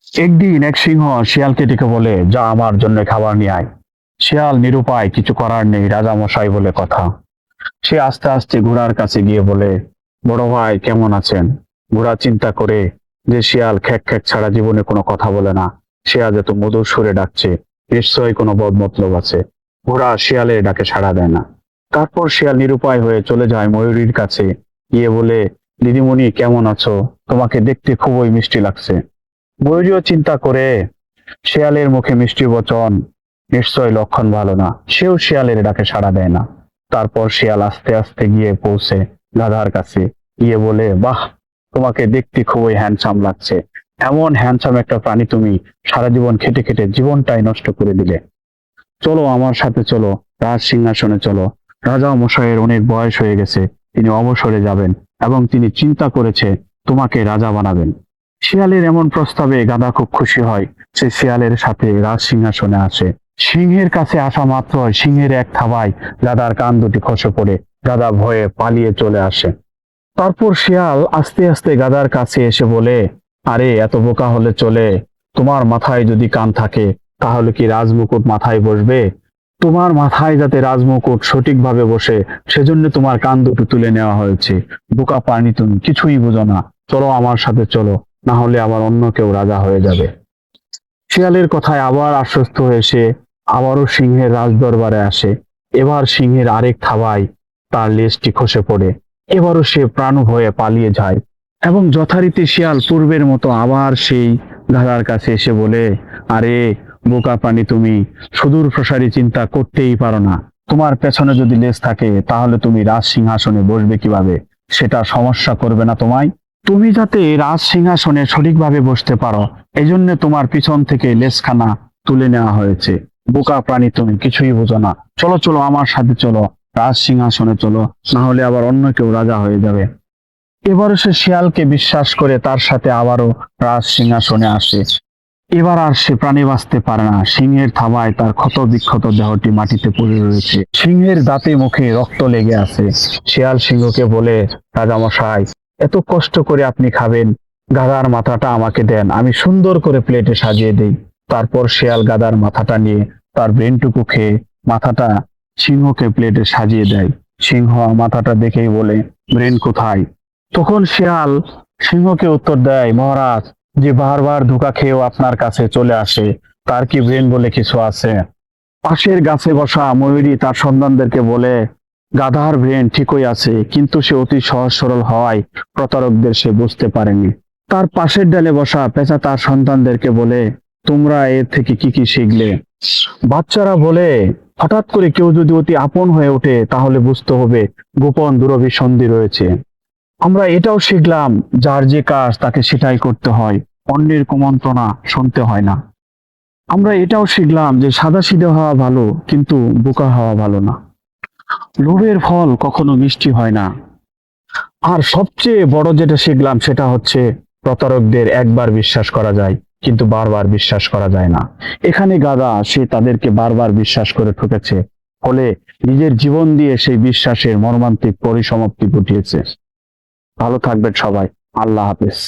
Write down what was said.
একদিন এক সিংহ শিয়ালকে ডেকে বলে, যা আমার জন্য খাবার নিয়ে আয়। শিয়াল নিরুপায়, কিছু করার নেই, রাজামশাই বলে কথা। সে আস্তে আস্তে ঘোড়ার কাছে গিয়ে বলে, বড় ভাই কেমন আছেন? ঘোড়া চিন্তা করে যে শিয়াল খ্যাক খ্যাক ছাড়া জীবনে কোনো কথা বলে না, সে আজ এত মধুর সুরে ডাকছে, নিশ্চয়ই কোনো বদ মতলব আছে। ঘোড়া শিয়ালের ডাকে সাড়া দেয় না। তারপর শিয়াল নিরুপায় হয়ে চলে যায় ময়ূরীর কাছে, গিয়ে বলে, দিদিমণি কেমন আছো? তোমাকে দেখতে খুবই মিষ্টি লাগছে। ময়ূরীও চিন্তা করে, শিয়ালের মুখে মিষ্টি বচন, নিশ্চয় লক্ষণ ভালো না। সেও শিয়ালের ডাকে সাড়া দেয় না। তারপর শিয়াল আস্তে আস্তে গিয়ে পৌঁছে গাধার কাছে, গিয়ে বলে, বাহ, তোমাকে দেখতে খুবই হ্যান্ডসাম লাগছে। এমন হ্যান্ডসাম একটা প্রাণী তুমি, সারা জীবন খেটে খেটে জীবনটাই নষ্ট করে দিলে। চলো আমার সাথে চলো, রাজ সিংহাসনে চলো। রাজা মশাইয়ের অনেক বয়স হয়ে গেছে, তিনি অবসরে যাবেন এবং তিনি চিন্তা করেছে তোমাকে রাজা বানাবেন। শিয়ালের এমন প্রস্তাবে গাধা খুব খুশি হয়। সে শিয়ালের সাথে রাজ সিংহাসনে আসে। সিংহের কাছে আসা মাত্র সিংহের এক থাবায় গাধার কান দুটি খসে পড়ে। গাধা ভয়ে পালিয়ে চলে আসে। তারপর শিয়াল আস্তে আস্তে গাধার কাছে এসে বলে, আরে এত বোকা হলে চলে? তোমার মাথায় যদি কান থাকে তাহলে কি রাজমুকুট মাথায় বসবে? তোমার মাথায় যাতে রাজমুকুট সঠিকভাবে বসে, সেজন্য তোমার কান দুটো তুলে নেওয়া হয়েছে। বোকা প্রাণী, তুমি কিছুই বোঝো না। চলো আমার সাথে চলো, না হলে আবার অন্য কেউ রাজা হয়ে যাবে। শিয়ালের কথায় আবার আশ্বস্ত হয়ে সে আবারও সিংহের রাজদরবারে আসে। এবার সিংহের আরেক থাবায় তার লেজটি খসে পড়ে। এবারও সে প্রাণ ভয়ে পালিয়ে যায় এবং যথারীতি শিয়াল পূর্বের মতো আবার সেই গাধার কাছে এসে বলে, আরে বোকা প্রাণী, তুমি সুদূর প্রসারী চিন্তা করতেই পারো না। তোমার পেছনে যদি লেজ থাকে তাহলে তুমি রাজ সিংহাসনে বসবে কিভাবে? সেটা সমস্যা করবে না তোমায়? তুমি যাতে রাজ সিংহাসনে সঠিকভাবে বসতে পারো, এজন্য তোমার পিছন থেকে লেজখানা তুলে নেওয়া হয়েছে। বোকা প্রাণী, তুমি কিছুই বোঝো না। চলো চলো আমার সাথে চলো, রাজ সিংহাসনে চলো, না হলে আবার অন্য কেউ রাজা হয়ে যাবে। এবারও সে শিয়ালকে বিশ্বাস করে তার সাথে আবারও রাজ সিংহাসনে আসে। এবার আর সে প্রাণে বাঁচতে পারে না। সিংহের থাবায় তার ক্ষত বিক্ষত দেহটি মাটিতে পড়ে রয়েছে। সিংহের দাঁতে মুখে রক্ত লেগে আছে। শিয়াল সিংহকে বলে, রাজামশাই, এত কষ্ট করে আপনি খাবেন, গাধার মাথাটা আমাকে দেন, আমি সুন্দর করে প্লেটে সাজিয়ে দেই। তারপর শিয়াল গাধার মাথাটা নিয়ে তার ব্রেনটুকু খেয়ে মাথাটা সিংহকে প্লেটে সাজিয়ে দেয়। সিংহ মাথাটা দেখেই বলে, ব্রেন কোথায়? তখন শিয়াল সিংহকে উত্তর দেয়, মহারাজ, যে বারবার ধোঁকা খেয়েও আপনার কাছে চলে আসে, তার কি ব্রেন বলে কিছু আছে? পাশের গাছে বসা ময়ূরী তার সন্তানদেরকে বলে, গাধার ব্রেন ঠিকই আছে, কিন্তু সে অতি সহজ সরল হওয়ায় প্রতারকদের সে বুঝতে পারেনি। তার পাশের ডালে বসা পেঁচা তার সন্তানদেরকে বলে, তোমরা এর থেকে কি কি শিখলে? বাচ্চারা বলে, হঠাৎ করে কেউ যদি অতি আপন হয়ে ওঠে তাহলে বুঝতে হবে গোপন দুরভিসন্ধি রয়েছে। আমরা এটাও শিখলাম, যার যে কাজ তাকে সেটাই করতে হয়, অন্যের কুমন্ত্রণা শুনতে হয় না। আমরা এটাও শিখলাম যে সাদাসিধে হওয়া ভালো, কিন্তু বোকা হওয়া ভালো না। লোভের ফল কখনো মিষ্টি হয় না। আর সবচেয়ে বড় যেটা শিখলাম সেটা হচ্ছে, প্রতারকদের একবার বিশ্বাস করা যায়, কিন্তু বারবার বিশ্বাস করা যায় না। এখানে গাধা সে তাদেরকে বারবার বিশ্বাস করে ঠকেছে, ফলে নিজের জীবন দিয়ে সেই বিশ্বাসের মর্মান্তিক পরিসমাপ্তি ঘটিয়েছে। ভালো থাকবেন সবাই। আল্লাহ হাফেজ।